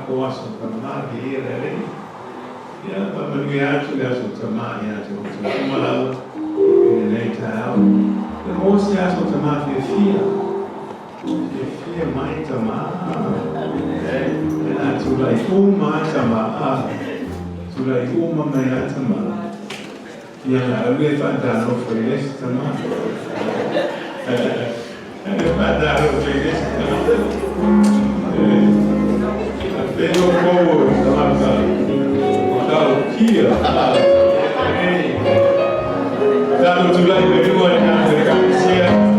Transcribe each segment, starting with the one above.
cosa per dire ya pamiliacho ya sotamani ya sotamala in tao the most ya sotamani fia mai tama na tulai uma tama tulai uma mai tama ya le fanta no foi tama fanta no foi pero como tama here. That was like everyone has a come here.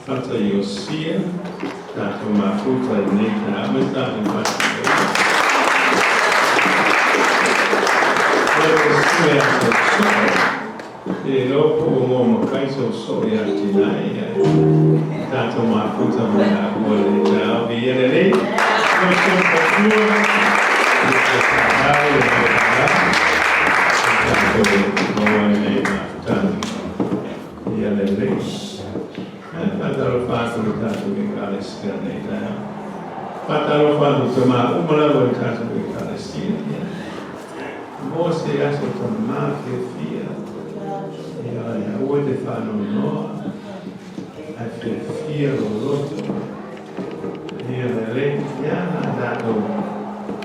Hata Yosia, Tato Mafuta Nita, Amistad and Pastor. Lopo mo kaiso soya tinai tanto mafuta mwana wale tao bielele no siempre puro tanto wale tanto bielele patalo fato tanto che calestia patalo fato toma umala wale tanto che calestia Mose aso toma che fia e vuoi fare no a fia lo e lei ha dato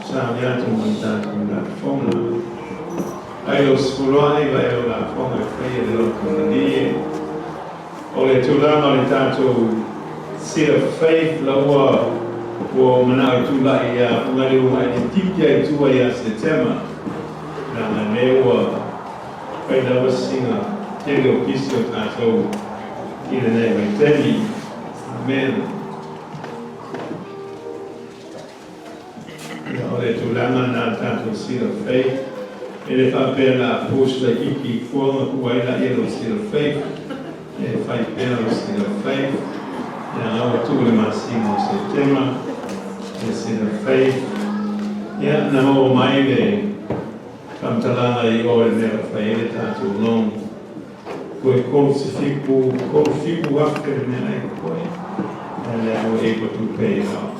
sabiato montato una forma ai lo scolai vai la forma fia dello lì o le tulama le tanto sia faith la o mana tu la ia ngari uma tipia tu ia setema na mewa pai da singa Tego Cristo Tato Irene Temi Amen. Ore tu lama na tanto seal of faith. Ele fa per la posta iki forma kuaila yellow seal of faith. E fai per lo seal of faith. Ya ora tu le massimo settima. E seal of faith. Ya na mo mai le Kamtalana I ore nella faile tanto long. Come fico after me and I was able to pay it off.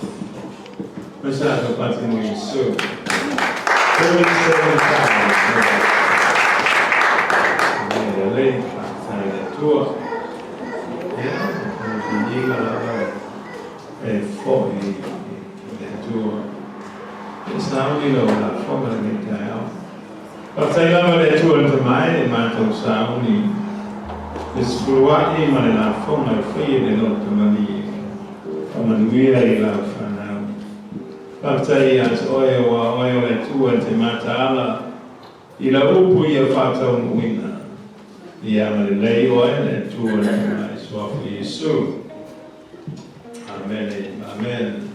Mas sabe, patrimônio seu. 37 a lei, a tua. E diga lá, é forte, a tua. Estava ali na forma da mental. Passei lá para a tua também, mas não sabe Escluati ma nella forma fede dell'otto mani, come nuira la fana. Partai as oio le tue te matala, ila upu ia fata wina. Ia ma lei oio le tue te mai sua Gesù. Amen. Amen.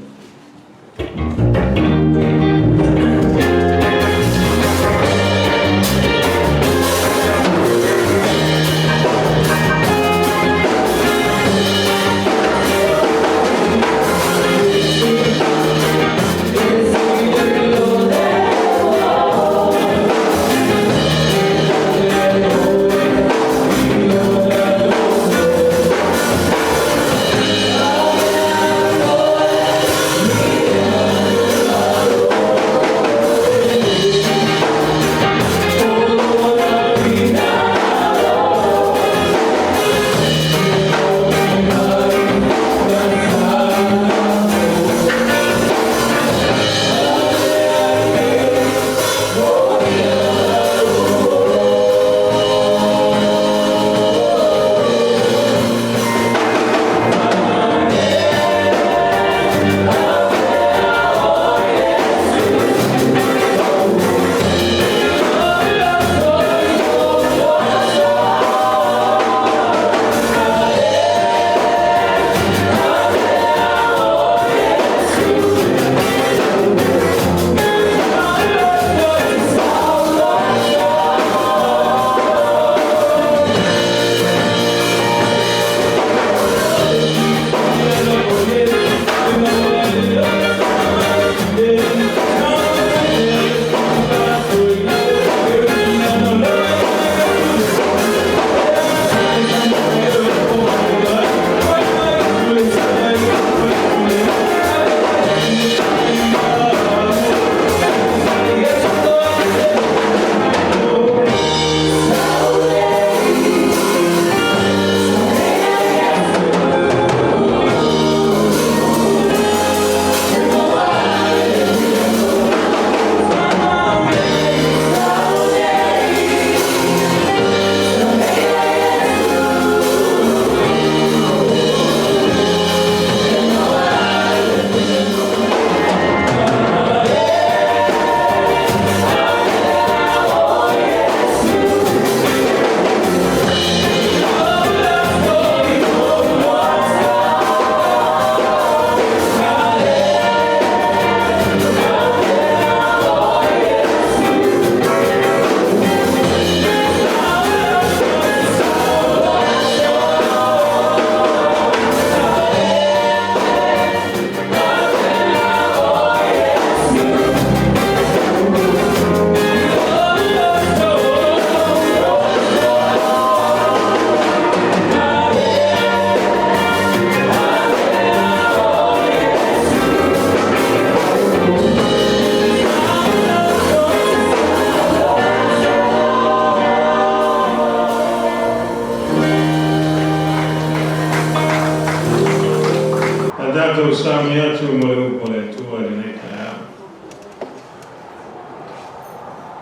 tātou sami atu mo le upo le tua le nei kai au.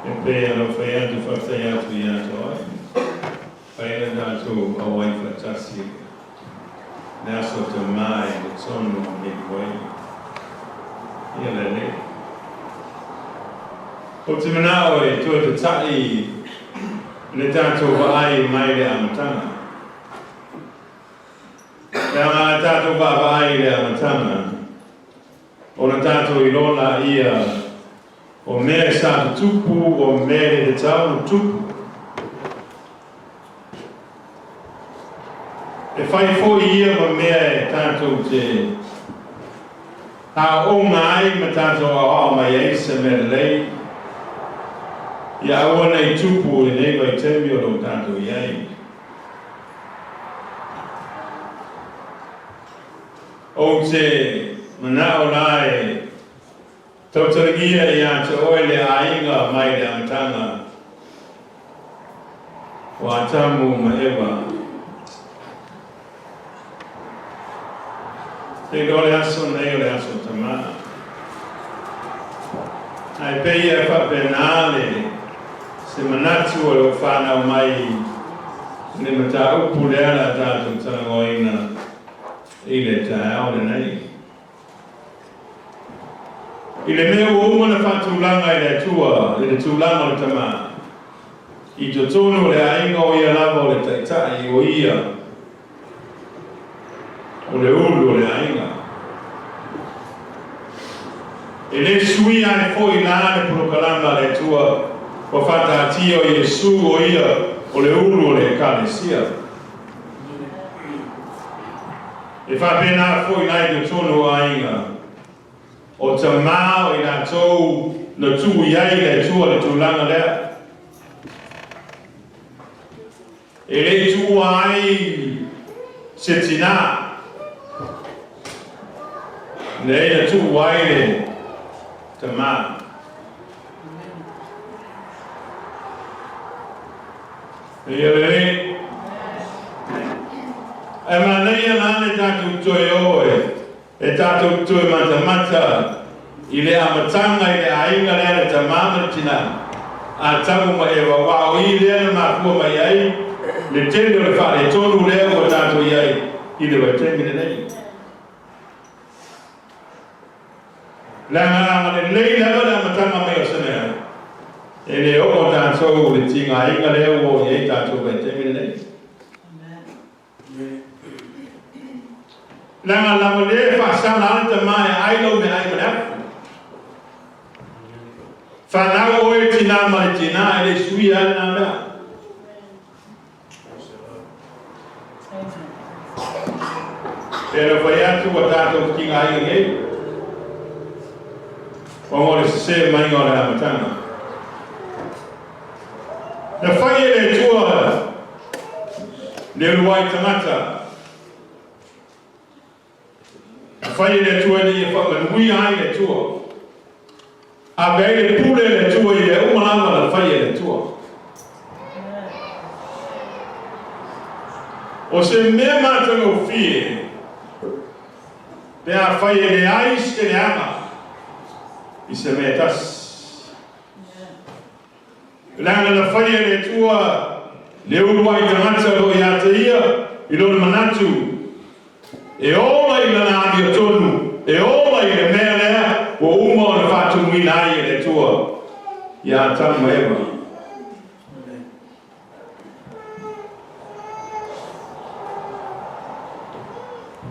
E pēi alo whai atu whaktai atu I atu ai. Whai na tātou awai whatasi. Nā so te mai le tonu me koe. Ia le nei. O te manao e tua te tai ne tātou waai mai le amatanga. Pea ngā tātou waai le amatanga. O na tātou I lona ia o mea sa tupu o mea le tau tupu. E whai fōi ia ma mea e tātou te ha o ngai ma tātou a hoa mai eisa me lei. Ia aua nei tupu e nei vai temi o lo tātou iai. O te manao lai tautaragia I a te oe le ainga mai le amatanga. Wa tamu ma ewa. Te gole aso nei o le aso tamana. Ai peia whapenale se manatu o le whanau mai ne mata upu le ala tātou tangoina I le tāo le nei. I le mea o umana whatulanga I le tua, I le tūlanga o le tamana. I to tonu le ainga o ia lava o le taitai o ia. O le ulu o le ainga. E le sui ai foi la le prokalanga le tua o fata tio Yesu o ia o le ulu o le kalesia. E fa pena foi la de tono ainga. O te mao I la tou na tu iai le tua le tūlanga lea. E le tu ai se tina. Nei na tu ai le te mā. Ia le e manei anane tātou toe oe, e tātou toe mata I le amatanga I le ainga lea le te māmatina, a tangu ma e wawao I lea le mākua mai ai, le tendo le wha le tonu lea o tātou iai, I le waitengine nei. Langa le lei langa le amatanga mai o sanea, e le o tātou le tinga ainga lea o iai tātou waitengine nei. Langa lama le whasana anta mai ailo me ai mana. Whanau oe tina mai tina e le sui ana mea. Pero whai atu wa tātou kinga ai ngei. O ngore se mai ngore amatanga. Na whai e le tua le ruai tangata. Whai le tua ni e whakanui ai le tua. A vei le pule le tua I le umalama la whai le tua. O se mea mātanga o fie, pēa whai le ais e le ama, I se mea tas. Langa la whai le tua, le uruai tangata o ia te ia, I lona manatu, e ola I lana ami o tonu, e ola I le mea lea, o uma o le whātu mwina ai e le tua, ia tamu ewa.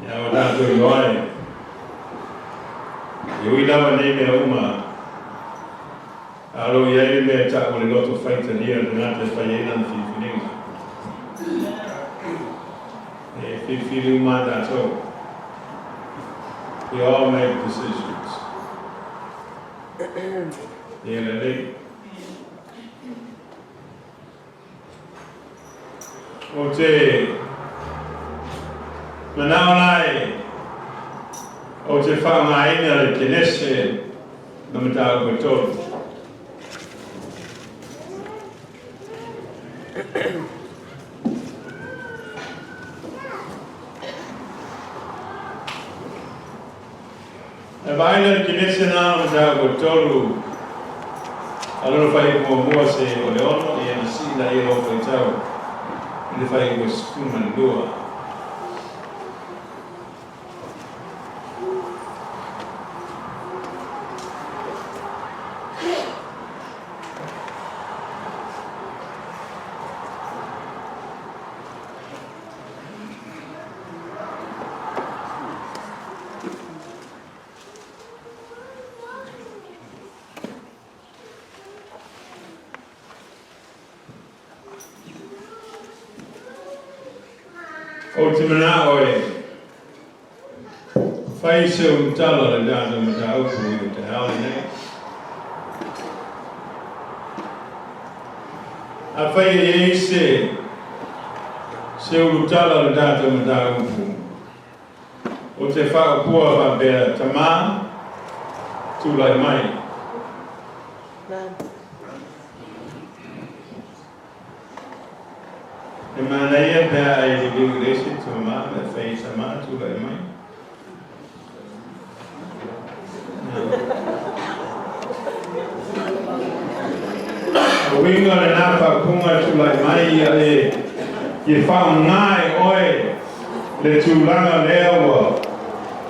Ia o tātou I oai, e ui lawa nei mea uma, alo iai le mea tāko le loto whaita lia, le ngāte whai einan whiwhininga. E whiwhininga tātou. We all make decisions. O te manao lai o te whaangaina le tenese na matau koe tolu. E vaina kinesena mta ko tolu. Alo fai ko mo se o leono e na sila e o fai tau. Ele fai ko skuma ndua. O te mana oe, whai se o tala le dāna mata aupu i te haole nei. A whai e se o tala le dāna mata aupu. O te whakapua whapea tamā, tūlai mai. E manaya pea e liu lesi tu ma me fei sama tu lai mai. O winga le napa kunga tu lai mai e whao ngai oe le tūlanga leawa.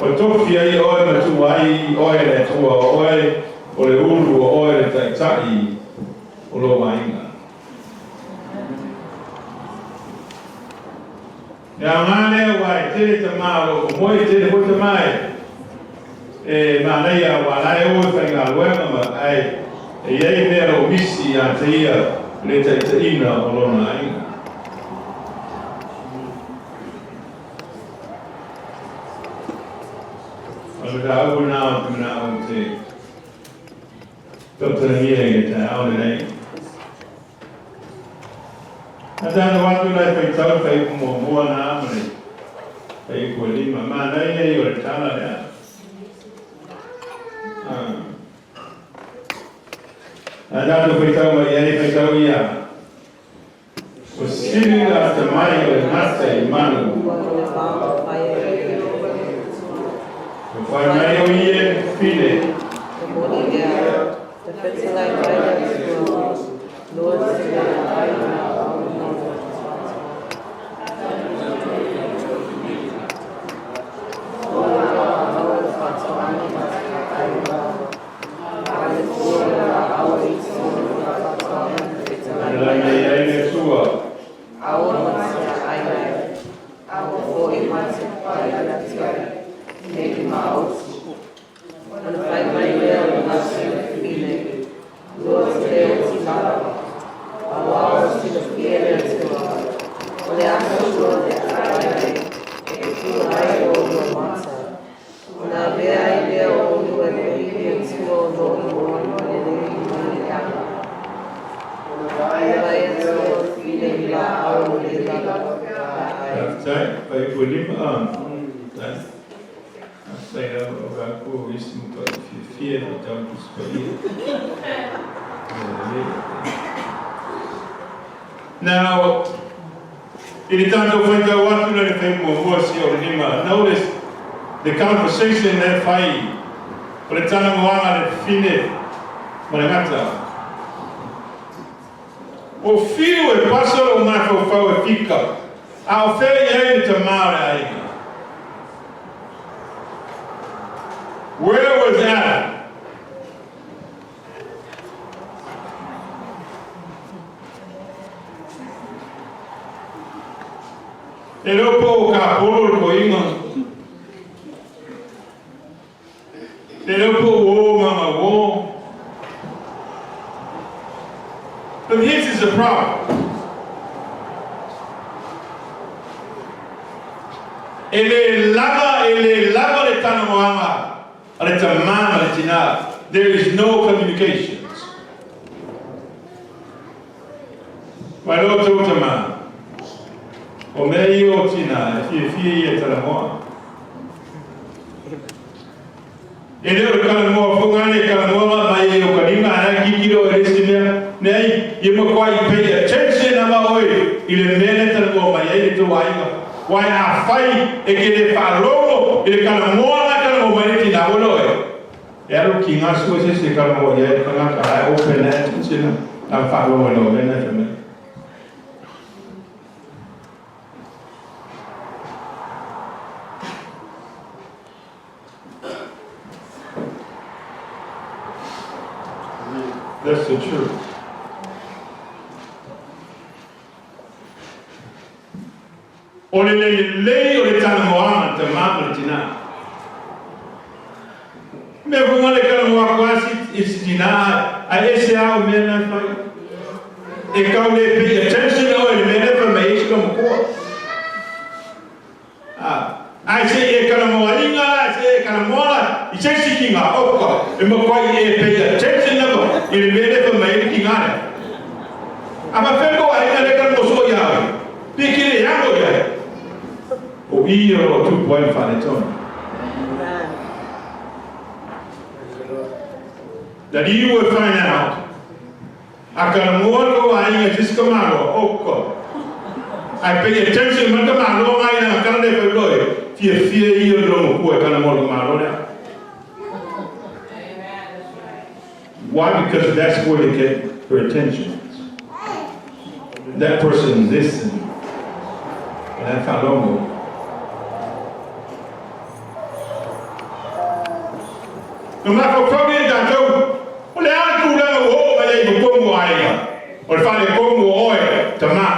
O tofi ai oe ma tu ai oe le tua oe o le ulu o oe le taitai o lo wainga. Ya ngane wai tere te malo moi tere ko te mai e mana ia wala e o fa nga wema ma ai e ia me o misi a te ia le te ina o lona ai o da o na o te totara ia te ao nei. Adana watu lai pai tau pai mua na amare. Pai ko lima ma nei nei o tala ya. Adana pai tau mai ai pai tau ia. O siri la te mai o nata I manu. O fai mai o ie file. Now, in tanto whaika watu le whai mua si o rima, notice the conversation le whai o le tana moanga le whine marangata. O whiu e pasoro o mako whau e whika, a o whai ei te maore aiga. Where was Adam? E lopo o ka polo ko inga. E lopo o mama wo. But this is the problem. Ele lava le tana moanga. Ale ta mama le tina. There is no communications. Mai lo tō ma. O mei o tina, e fie e tala moa. E leo kala moa whungane, kala moa mai e o karinga, ana kikiro e resi mea, nei, I makua I pay attention ama oi, I le mene tala moa mai e tō waiga. Wai a whai e ke le whārongo, I le kala moa na kala moa mai tina wano e. Ero kinga suwe se kalamoa ya kanga ka open net sina ta fa lo no mena tame. That's the truth. Ole le tana moama te mama tina. Me vou le kalamoa quasi istina a esse ao mena fai. E kau le pay attention ao ele mena fa me is como ko. Ai se e kalamoa inga se e kalamoa I se sikinga oka e mo kwai e pay attention na ele mena fa me kinga. Ama fengo ai na le kalamoa ya. Pikire yango ya. O io 2.5 ton. That you will find out. Akalamoa ai just come out oko. I pay attention man come out ai na kan de fe loi. Fie io lo ko akalamoa ma lo. Why? Because that's where they get her attention. That person listening. And that's how long. No matter how that go, well, I do that. Oh, I ain't going to go. Or if I go to oil, to ma.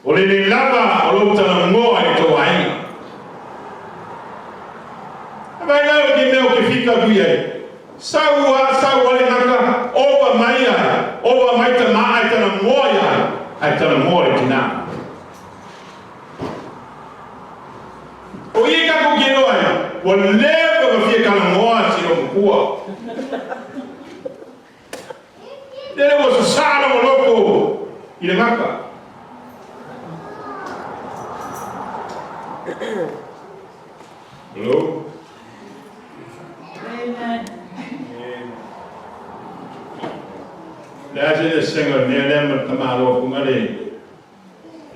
Well, in lava, or to the more, I go. I know the milk if he can do it. Sawa, naka, over my tama, I tell them more, I tell them more, it's now. O i ka ko kino ai, o leva ka fia kalamoa si o kua. Dele o susana o loko I le maka. Hello? Amen. That's a singer near them tamalo kumare.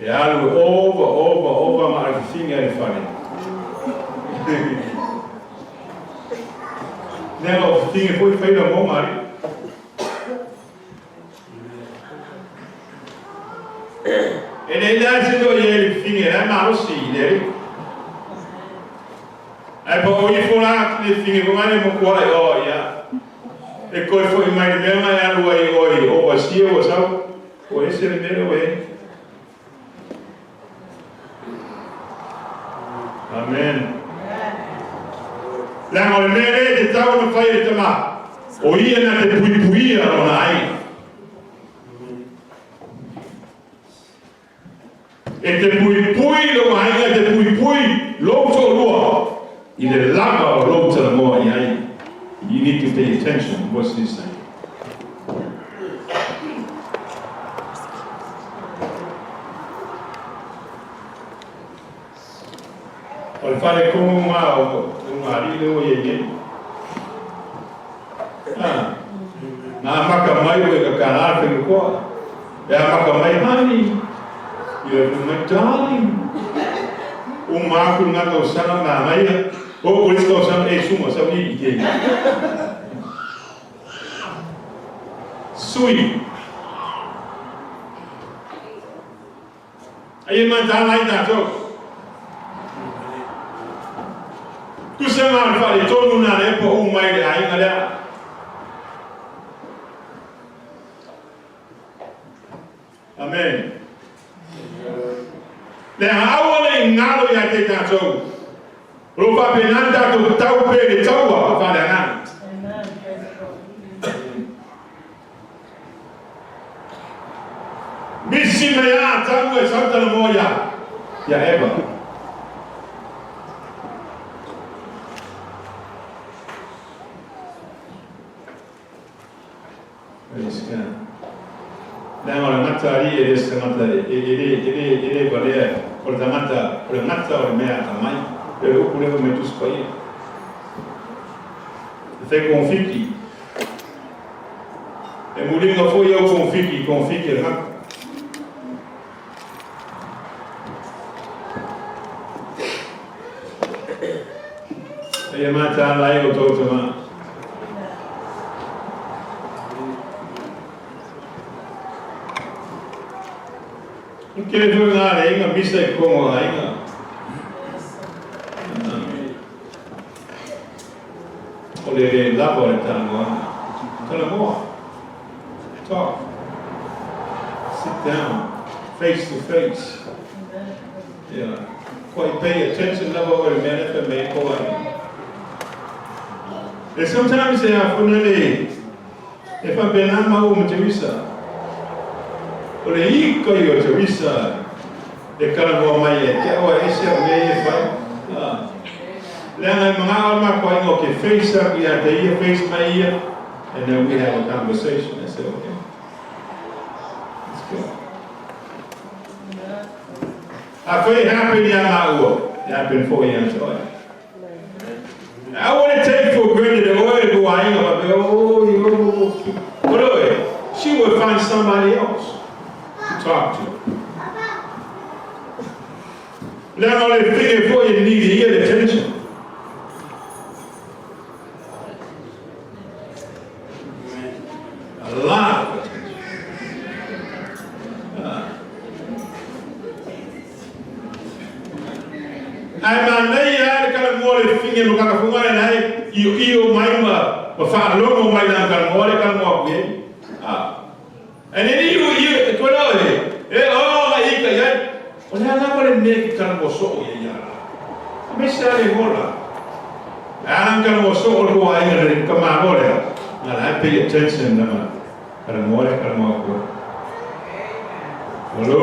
E alu over my finger funny. Never think foi feito a mão, Mari. Ele dá se do ele finger, é malo sim, né? Aí para o ir fora que finger como é muito qual é, já. E coi foi mais bem mas é o aí o assim o sabe? O esse ele mesmo é. Amém. Lang o mere te tau no whai te ma. O ia na te pui o na ai. E te pui lo mai te pui lo to lua. I le lava o lo to mo ai. You need to pay attention. What's this thing? O fare como un marido e na maka mai o ka kana pe ko e maka mai honey you my darling o maku na ka usana na mai o por isso que usana e suma sabe e que sui aí man tá lá então tu se ma fare todo una ne po un mai ai ngala amen le awole ngalo ya te tato ro fa penanda to tau pe tau wa fa da na bisi me ya tau e santa la moya ya eba Dan orang matari ele matari ele valeu por da mata o meia também eu por exemplo me tu escolhi foi confiki e mulinga foi eu confiki né Ia mata lai o tō tama. Kere tu ngā reinga misa I kongo hainga. O le lava o le tango ana. Tala moa. Talk. Sit down. Face to face. Yeah. Quite pay attention lava o le mena ka me ko ai. And sometimes they are funny. If I've been on my own Teresa. O le iko I o Teresa. E kala mo mai e te o e se o me e whai. Lenga mga alma ko ingo ke face up ia te ia face mai ia. And then we have a conversation. I said, okay. Let's go. I feel happy ni ana ua. Happy 4 years old. I want to take for granted the oil do I know. But she would find somebody else to talk to. Not only figure for you need to hear attention. A lot of attention. I'm a lay kind of more finger look at a and I you my fa lomo mai na kan more kan mo ke. And then you ko lo ai ka ya. Ona na ko me kan mo so ya. Me sale hola. Anan kan mo so ko ai na ka ma mo le. Na pay attention na kan mo ko. Hello.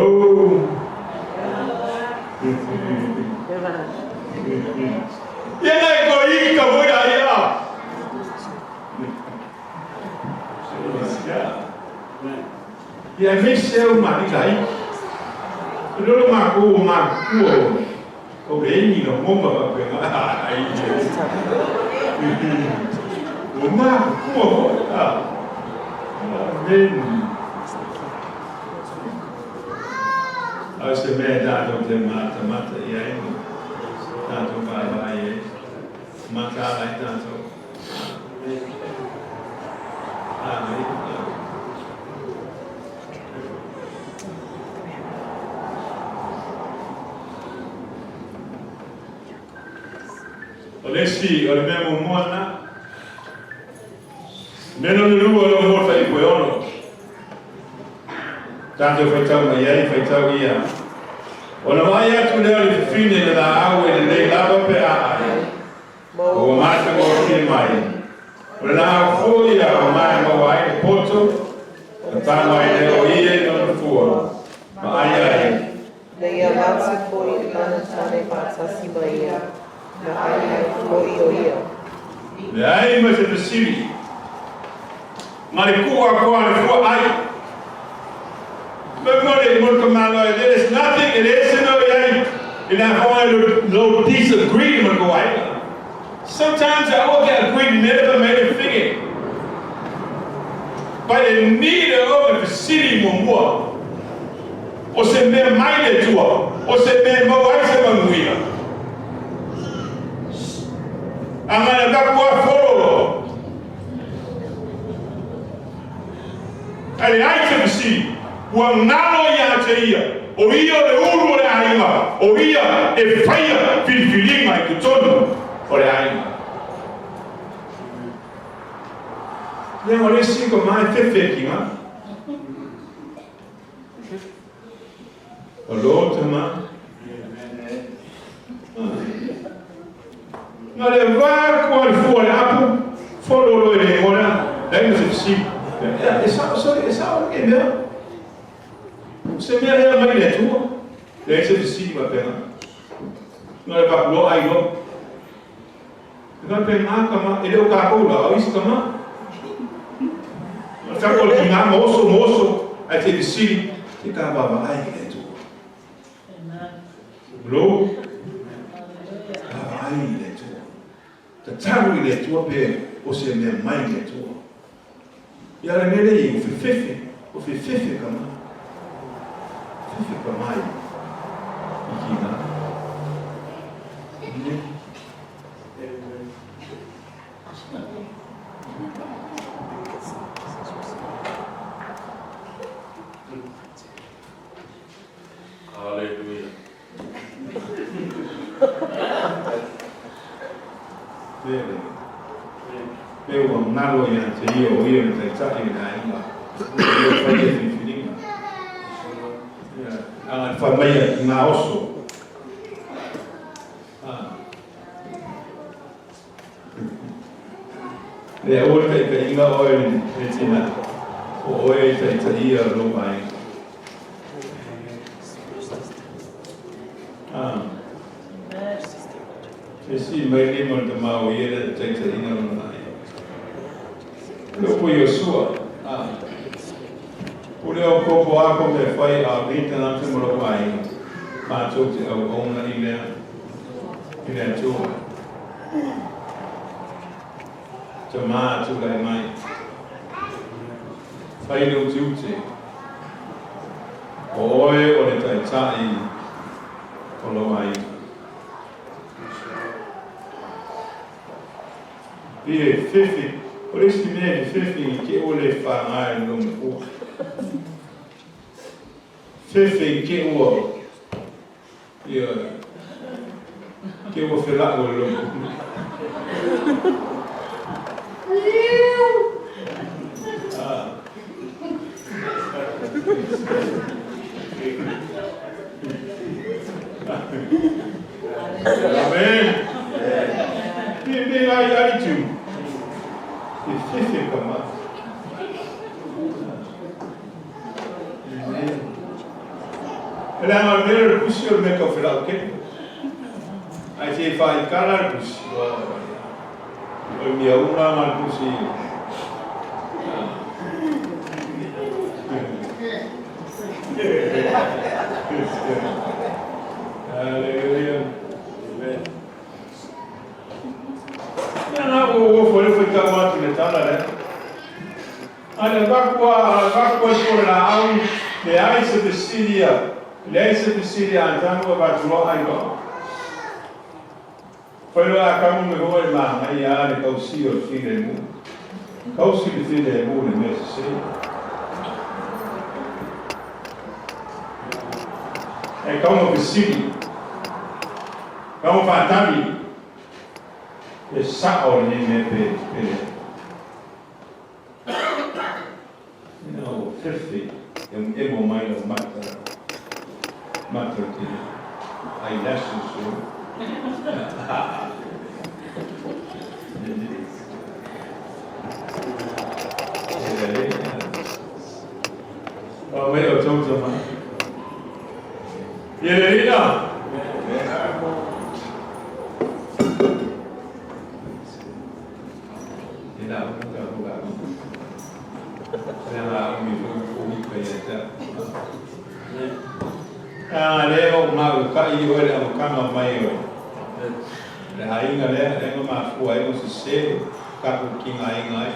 Yan ay ko ka mo ya. Ya mexeu mari kai. Lolo maku o beni no momba ba pe ai. O maku amen. Ase me dato te mata ia ino. Tanto vai mata ai tanto. Let's see, o le mea mo moana. Meno ni lua lo mo fai koe ono. Tanto fai tau mai ai, fai tau ia. O na mai atu leo le fine le la au e le lei lava pe a ai. O mata mo fine mai. O le la au fui a o mai mo ai e poto. O tamo ai leo ie no le fua. Ma ai ai. Le ia matsi fui mana tane pata siba ia. Na ai fui o ia. Le ai ma se pesiri. Ma le kua koa le fua ai. There is nothing, it is no way. And I find no disagreement go on. Sometimes I will get agreed, never made a figure. But in need of the city more. Or say, man, minded to her. Or say, man, my wife's a man. I'm going to go follow. And I can see. Wa ngalo ya teia o ia le uru le ainga o ia e faia filfilinga I tonu o le ainga le mo le siko mai fefekinga o lo tama ma le va ko al fu le apu folo lo le mona dai mo se si esa che me se me era mai le tua le se si va pena no le va lo ai lo va pena kama ele o ka ko la is kama fa ko le na moso a te si te ka va ai le tua lo ai le tua ta taru le tua pe o se me mai le tua ya le mele I o fefe kama fica mai ikina Pero con nada ya se yo hoy en el chat en la isla. Yo fui en Filipinas. Ah, familia na oso. Le ahora que iba hoy en China. Hoy se iba a Roma. Si mai ni mo te mau ia te te ina Roma. Lo poi Yosua. Uleo popo ako me fai a rita na te molo mai. Ma tu te au ona ina tu. Te ma tu lai mai. Fai no tuti. Oe o le tai tai o lo mai. Pie fifi. O le stime fifi ke o le whangai no me o. Fifi ke o. Ia. Ke o whila o lo. Amen. Bem aí tu. E fifi como. Ela não vê o puxo me que falar o quê? Aí se faz cara puxo. O meu uma mal puxo. Hallelujah. Amen. Não, foi calma que está lá, né? Olha, vai por lá, le aise de Síria, então vai tudo aí não. Foi lá como me foi lá, aí a le causi o fim do mundo, causi o fim do mundo mesmo, sim. É como que Síria, como Fatami. E sao ni me pe. No, fifi. Emo mai no mata. Mata ti. Ai lasu su. Oh, me o tom toma. Yerina. Leo mau kai o le kama mai o. Le ainga le ma fua e mo se ka ku kinga ainga.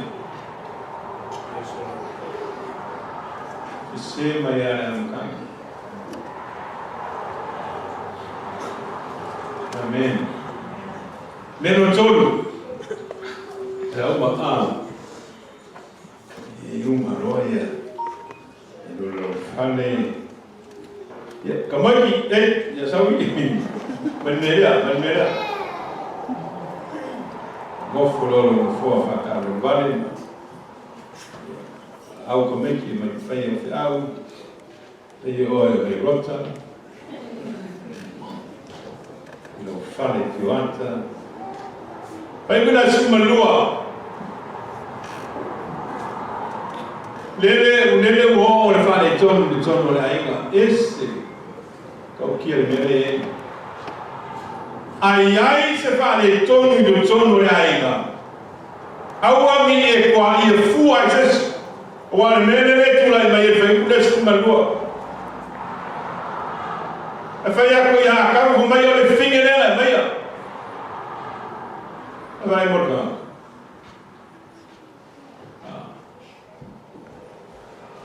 Se mai ana kai. Amen. Meno tolu. Leo ma uma roia. Lo fale. Kamai ya sawi. Manmera. Gofolo fo fa ka lo vale. Au komeki mai fai o au. Te o e rota. Lo fale pianta. Pai kuna simalua. Lele wo le fale ton le ainga. Esse kau kia mere ai se fale tonu do tono le ainga awa mi e kwa i fu ai ses wa mere tu lai mai fe ku des malua e fa ya ko ya ka ko mai o le finge nela mai vai morga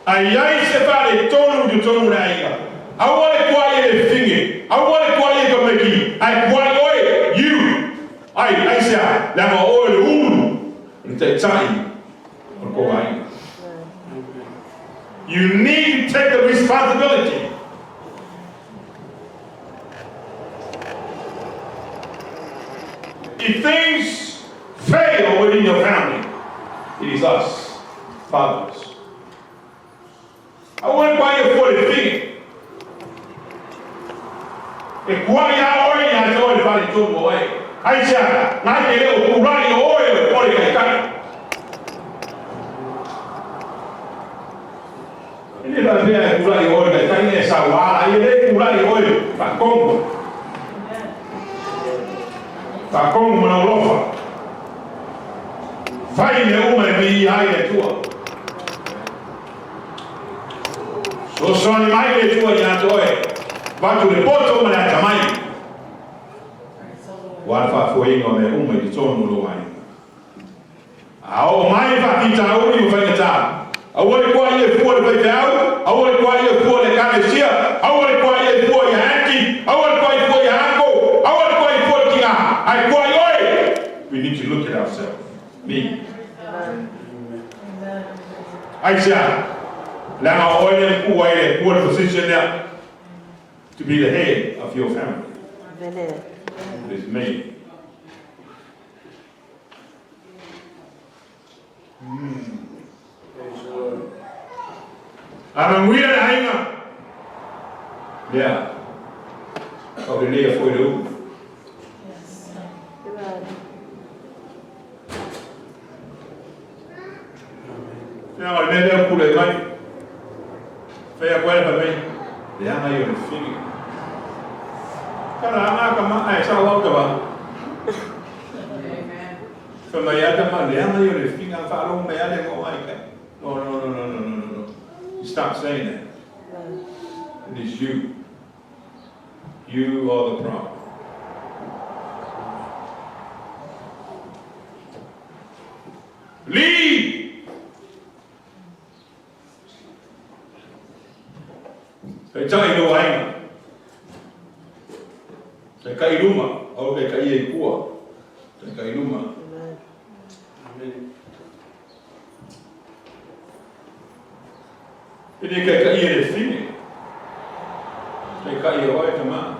ai se fale tonu do tono le ainga I want to quiet a finger. I want to quiet a committee. I want oil. You. I say, let my oil. And take time. You need to take the responsibility. If things fail within your family, it is us, fathers. I want to buy you for the thing. E kwa ya oi ya jo le pali to mo ai. Ai sia, na ke le o kura ni oi o le kai. Ini la via kura ni oi le kai ne sa wa, ai le kura ni oi pa kong. Pa kong mo na lofa. Fai ne uma mi ai le tua. So sono mai le tua ya toi. Watu le poto mana tamai. Wafa foi ngome uma de tono lo ai. Ao mai fa pita o ni fa ta. Awole kwa ye fu le peta, awole kwa ye fu le kanesia, awole kwa ye fu ya haki, awole kwa ye fu ya hako, awole kwa ye fu kinga. Ai kwa yo. We need to look at ourselves. Me. Aisha. La oile ku ai ku position there. To be the head of your family. It is me. I'm weird hanger. Yeah. Of the day for you. Yes. Now, I made them put a knife. Fair weather, me. The hammer you figure. Karena kama ai sa wa ka ba. Amen. Kama ya ta ma le ma yo le finga fa lo me ya le ko ai ka. No. Stop saying that. It is you. You are the problem. Lead. Saya cakap itu lain. Saya kai rumah, atau saya kai kuah, saya kai rumah. Amin. Ini kai di sini, saya kai awal teman.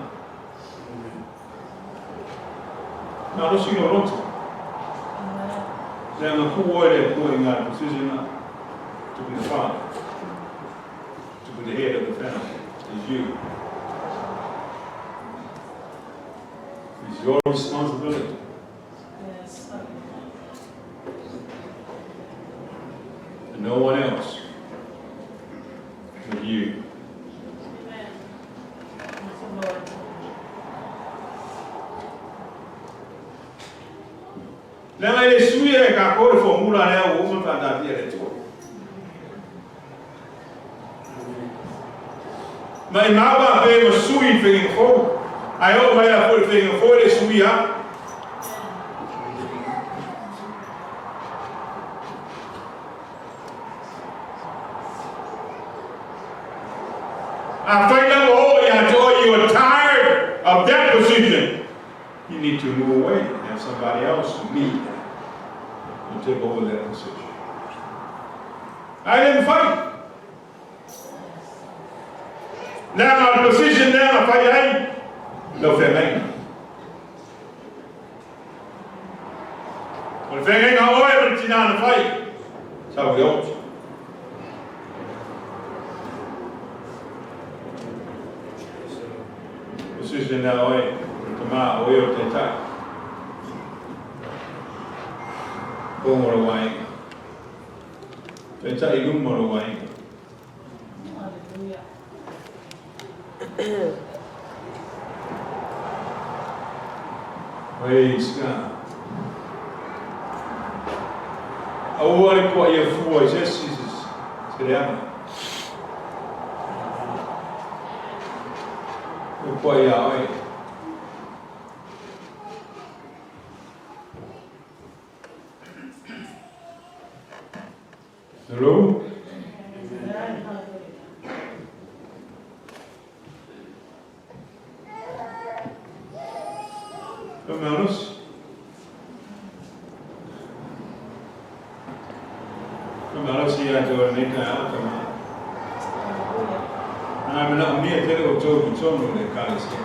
Nah, harus ini orang tu. Saya nak kuah ingat posisi nak, to be the father, to be the head of the family, is you. It's your responsibility. Yes. And no one else but you. Amen. Lema ile suye ka ko formula ya wo mo ta da dire to. Ma imaba be mo suyi fe ko. I hope I have put thing for this we are. I find out you are tired of that position. You need to move away and have somebody else lead and take over that position. I didn't fight. Now my position now, if I ain't. No feminine. When feminine are all able to not fight, that's how we ought to. Position now, tomorrow, we ought to attack. Go more away. Attack you more away. Praise God. Agora com a Yeshua, Jesus, será? O pai aí. Hello? Hermanos, si ya to ne ka kama na me na mi te o to le ka le si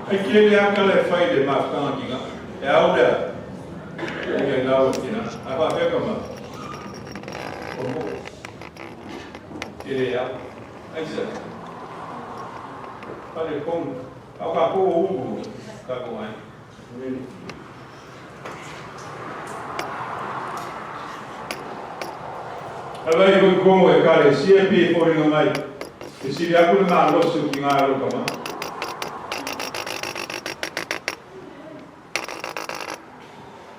ai ke ya ka le fai de ma ka ki ga É a outra. É legal, né? Agora pega uma. Como? É a. Aí você. Olha como. Agora o tá bom aí. Agora eu como é cara, se é bem por não mais. Se vier com uma loja que não é como.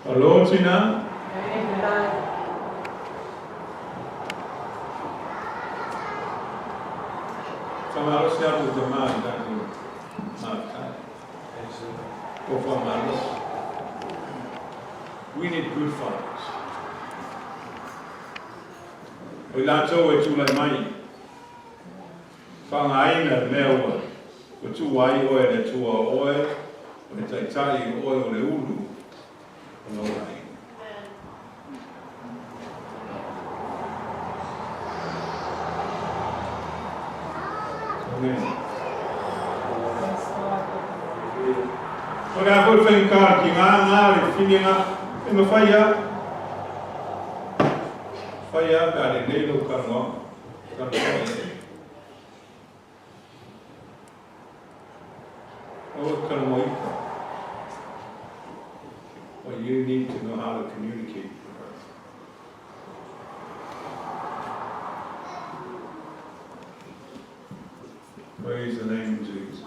Alô, Tina? Famaros certos de mar, for farmers. We need good farmers. We not so too like money. Fangaina mewa. O tu wai oil e tu oil. O te tai oil le ulu. No rai. Amen. Ora vou ficar aqui na fininha, me faia para ele no carro, well, you need to know how to communicate with her. Praise the name of Jesus.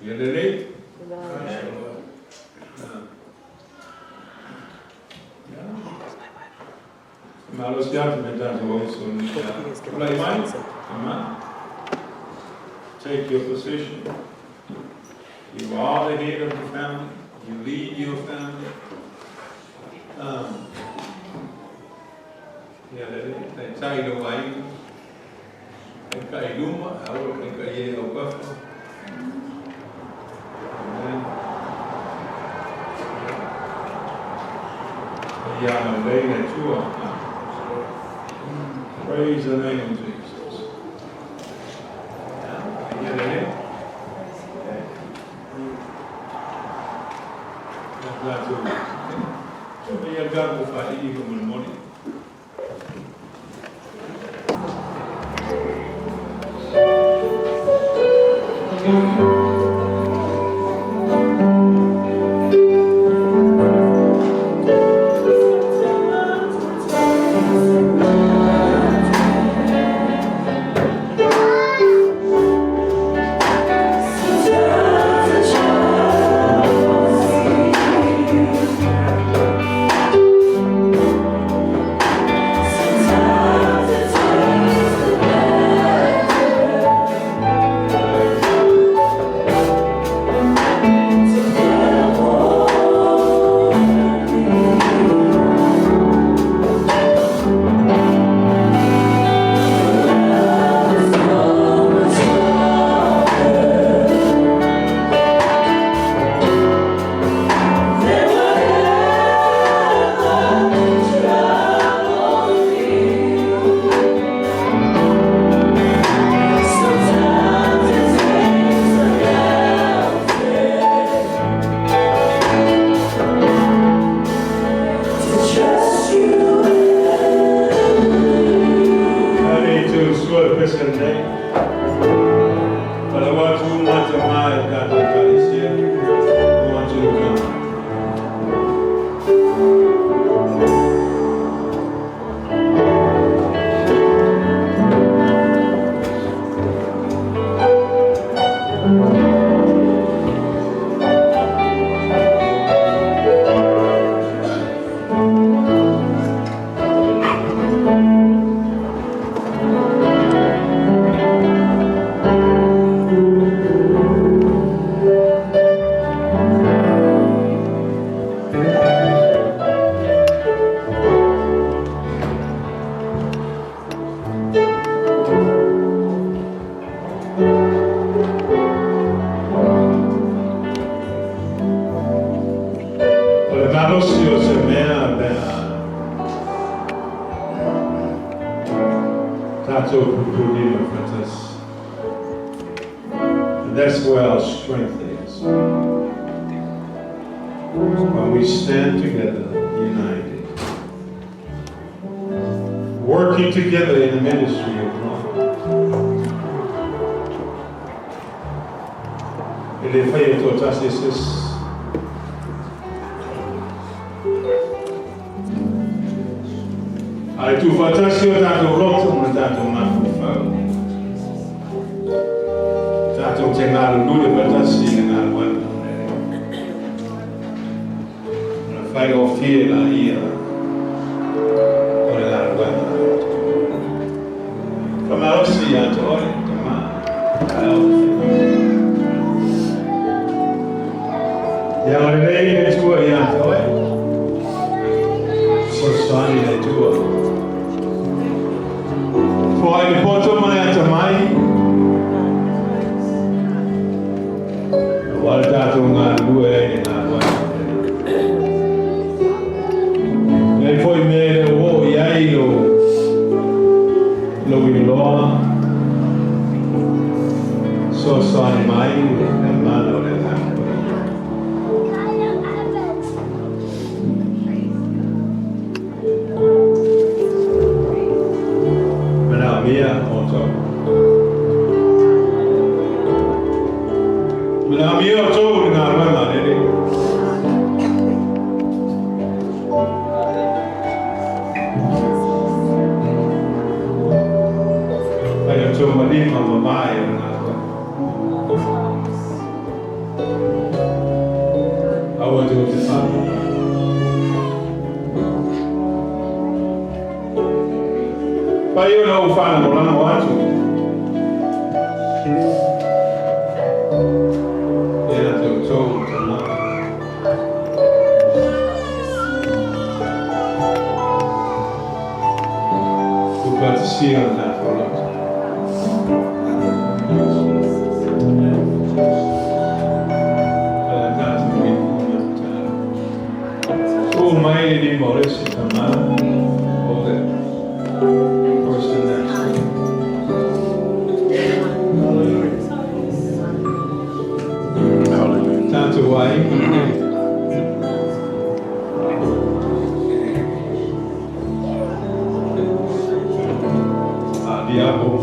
You did it? Ma lo stiamo mettendo take your position. You are the head of the family. You lead your family. Sai do aí. Cai numa, a outra cai ao quarto. Praise the name of Jesus. You get it? God will fight you in the morning. That's where our strength is. When we stand together, united, working together in the ministry of God. Ele fai todas essas ai tu fantasio tanto roto ma tanto mafu tanto tengar due fantasi ngal wan na fai o fie la ia ora la wan kama osi ya to ora kama yang ada ini tua yang tahu, sesuatu yang tua. Kalau ini foto mana yang termai, walau tungan dua ini apa? Ini foi mere wo yai lo ini loa, sesuatu mai yang mana oleh Mia oto. Mia oto dengan mana ini? Saya cuma lima mamai dengan apa? Awak tu siapa? Payo na ufana mulana watu era toto tama kupatia na kola mai di moresi tama ode tanto aí diabo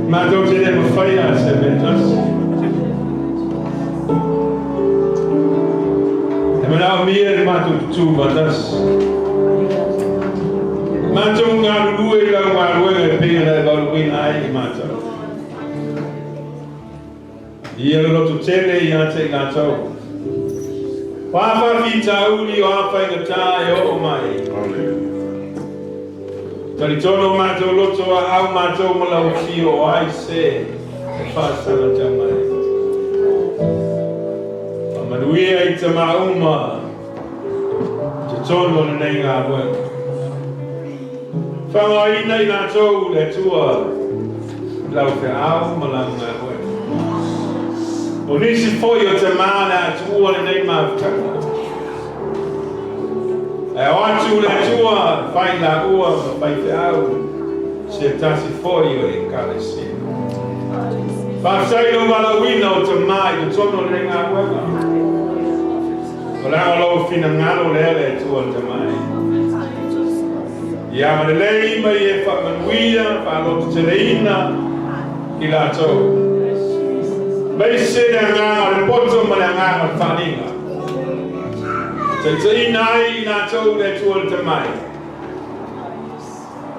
Maar ook in de fire met us. En maar nou meer maar toe wat dat. Maar toen gaan we lang maar we benen wat we ai maar zo. Hier loopt het tele ja te gaan zo. Papa fita uli o apa inga tae o mai. Tari tono mato loto a au mato malau ki o ai se. E whasana te mai. A manuia I te mauma. Te tono na nei ngā weka. Whangaina I ngā tau le tua. Lau te au malau ngā weka. O nisi foi o te mana atua le nei mautaka. E o atu le tua, whai la ua, whai te au, se tasi foi o e kalesi. Whasai no walawina o te mai, o tono le ngā weka. O la alo fina ngalo le le tua te mai. Ia ma le lei mai e whamanuia, whaloto te leina, I la tau. Mai se le ngā le poto ma le ngā le whaninga. Te inai I nā tau le tua te mai.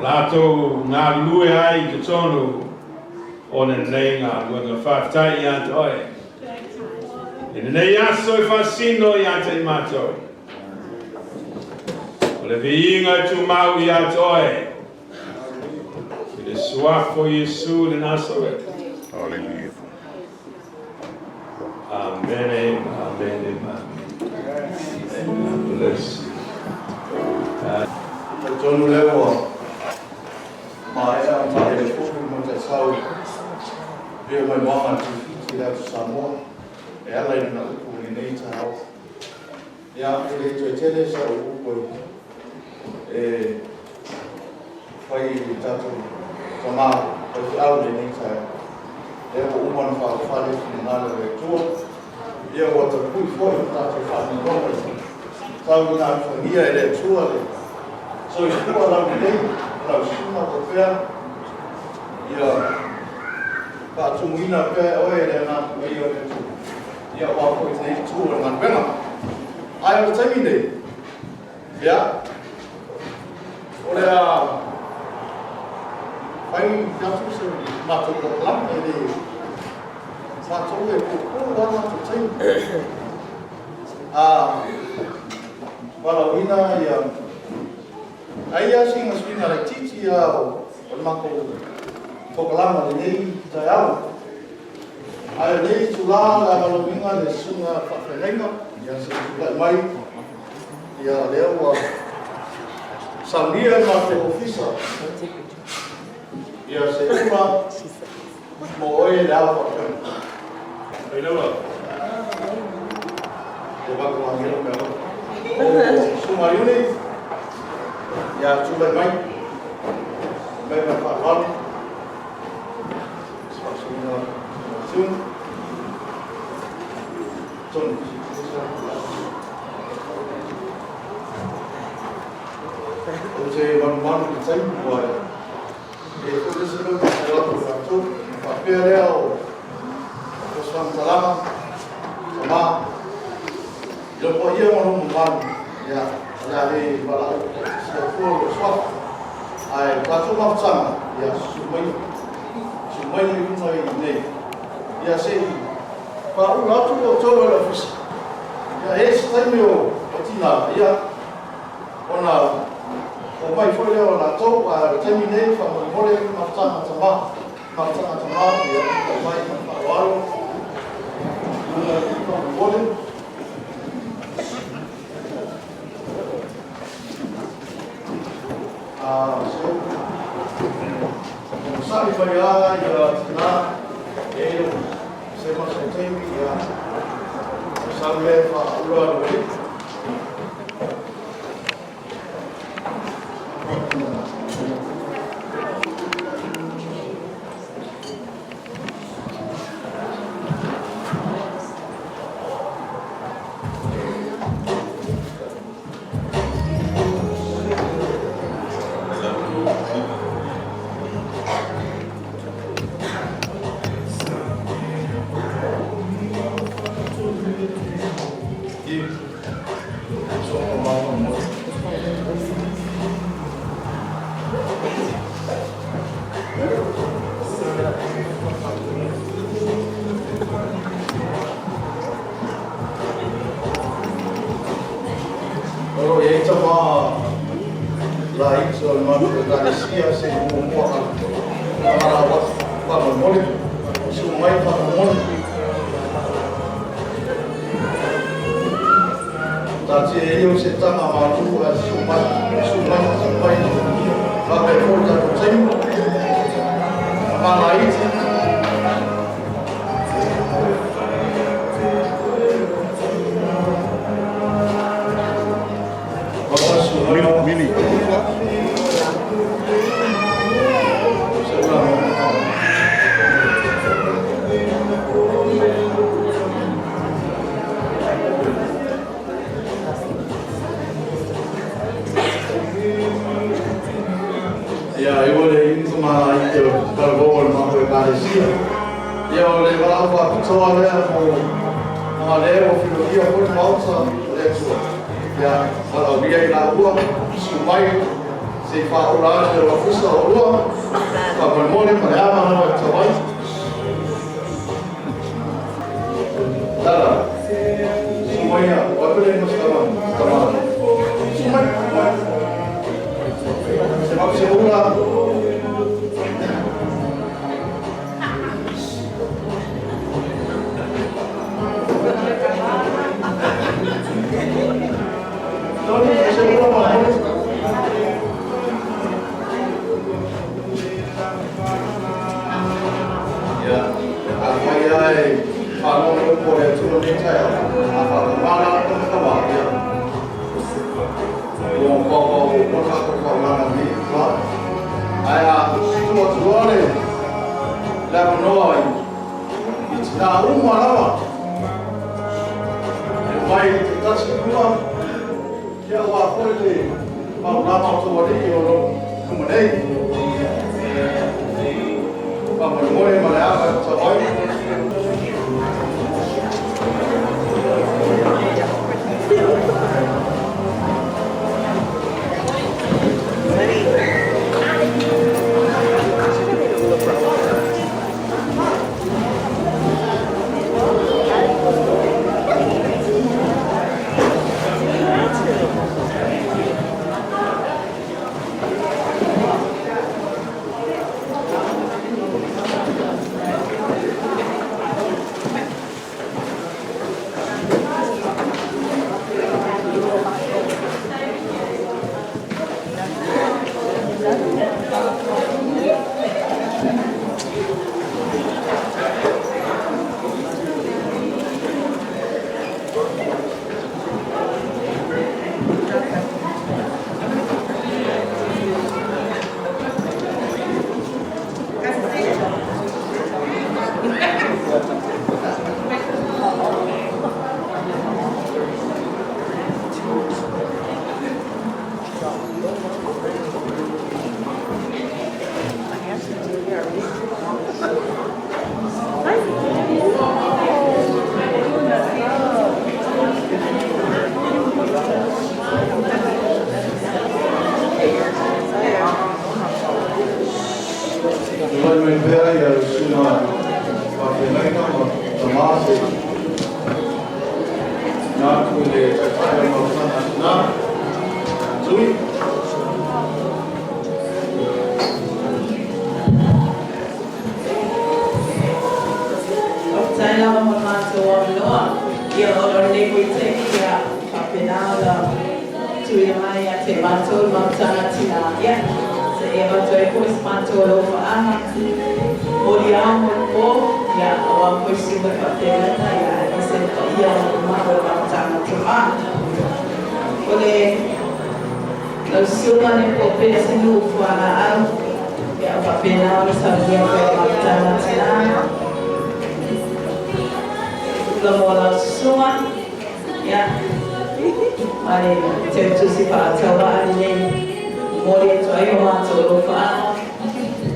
Lātou ngā lue ai te tonu o ne nei ngā luenga whaftai I ata oe. I nei aso I whasino I ata I mātou. O le viinga tu mau I ata oe. I le suafo Yesu le naso e. Hallelujah. Amen, amen, amen. God bless you. Tonu lewa mai a mai le fuku mo te sau e mai mama tu la Samoa e ala I na upu ni nei tau ya le to tele sa upu e fai tatu kama o au le nei tau e o umana fa fale ni na le tua ia o te pui foi tatu fa ni ngoma tau na familia e le tua le so I kua lau nei, lau suma ko pēr, ia pātumuina pēr oe le ngā mai o le tū. Ia wāko I nei tū o ngā wenga. Ai o taimi nei, ia, o le a whai atu se mātou ko lam, e le mātou e kukuru wā mātou taimi. Walawina ia, Aia singa swinga le titi au o mako tokalama le nei tai au. Ai nei tula la malawinga le sunga whawhenenga ia se tula mai ia leo wa saunia ma te ofisa ia se uma mo oe le au whawhenenga. Ai lewa te wako wangelo me au o sumariune ia tula mai mai ma whawhanu spasuna sun tonu o te manu ki taimu kua e kutesero ki te rato rato whapea rea o Swantalama sama loko ia manu manu ia ia le wala se fo swap ai plato mafsama ia sumai ni mai nei ia se pa u lato o tolo la fis ia esse time o tina ia ona o mai foi o na to a terminei fa mo mole mafsama tama ia mai pa walo una mole sabe vai lá e lá ele se mas tem ya sabe fa ulo Oro e tama la itso no ka sia se mo para wat para mole su mai para mole ta che eu se tama ma tu su mai va per forza c'è ma la itso Mili. Ja, eu olhei isso uma aí que eu carregou uma frequência. E eu olhei lá para a pessoa né, uma leva filosofia por falsa lexo. Ya, kalau dia ila rua, sumai se fa orar de la fusa rua, pa memore para ama no chaval. Dala. Sumai ya, wapele nos kama. Sumai. Sebab semula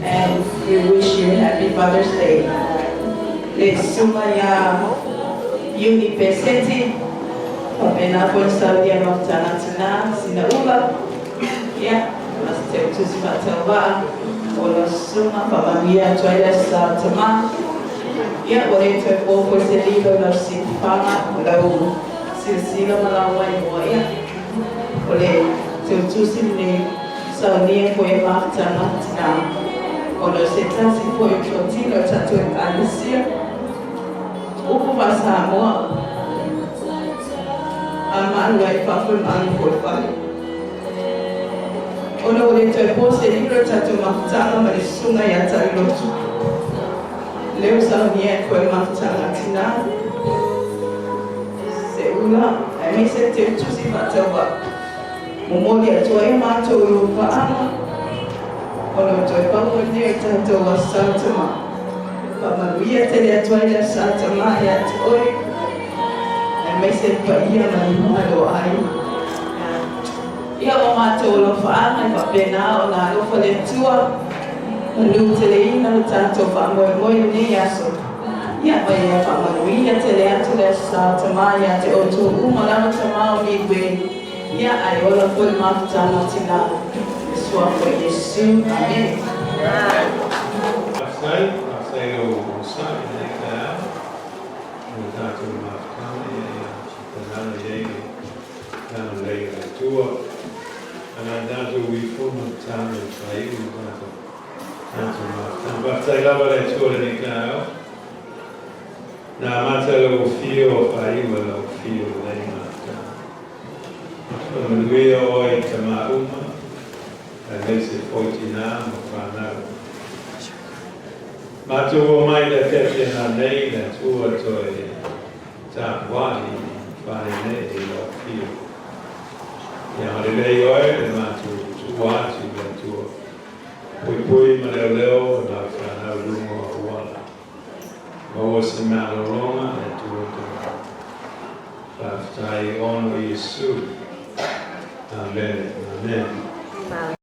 and we wish you happy Father's Day. Le sumaya University Pena pun Saudi Arabia sina uba ya master tu sifatwa wala suma pamamia toila sa tama ya wale tu po selido na sifama wala silsila malawai mo ya O le te utusi ni saunia koe maftanga tina. O lo se tasi koe kiotino tatu e kanisia. Upu basa moa. Ama alua i papun anu koe whai. O lo le toi pose hiro tatu maftanga ma le sunga i atari lotu. Leo saunia koe maftanga tina. Se ula, e me se te utusi matawa. Momoli atua e mātou i o paana. Ono toi pau ne e tātou a Sātama. Pamanuia te le atua i la Sātama e atu oi. E me se pa ia mani mahalo ai. Ia o mātou lo whaanga i whapena o ngā lofa le tua. Manu te le ina o tātou whamoe moe ni aso. Ia mai e whamanuia te le atu le Sātama i ate o tō umalama tamao ni weni. Ia ai ola foi mafutana tina sua foi Yesu. Amen. Pasai o sai ne ka. O tato mafutana e nana ye nana lei la tua. Ana dato wi fono tano sai o tato mafutana. Pasai lava le tua ne ka. Na mata lo fio fai o fio lei. Manuia oi te mauma, a lese poiti nā mo whanau. Mātua mai la tete nā nei la tua toi tā wahi whare ne e lo fio. Ia mare lei oi le mātua tuātu la tua. Pui pui ma leo leo e ma whanau lungo a uala. Maua se māloronga e tua tua. Whaftai ono i Yesu. Amen. Amen.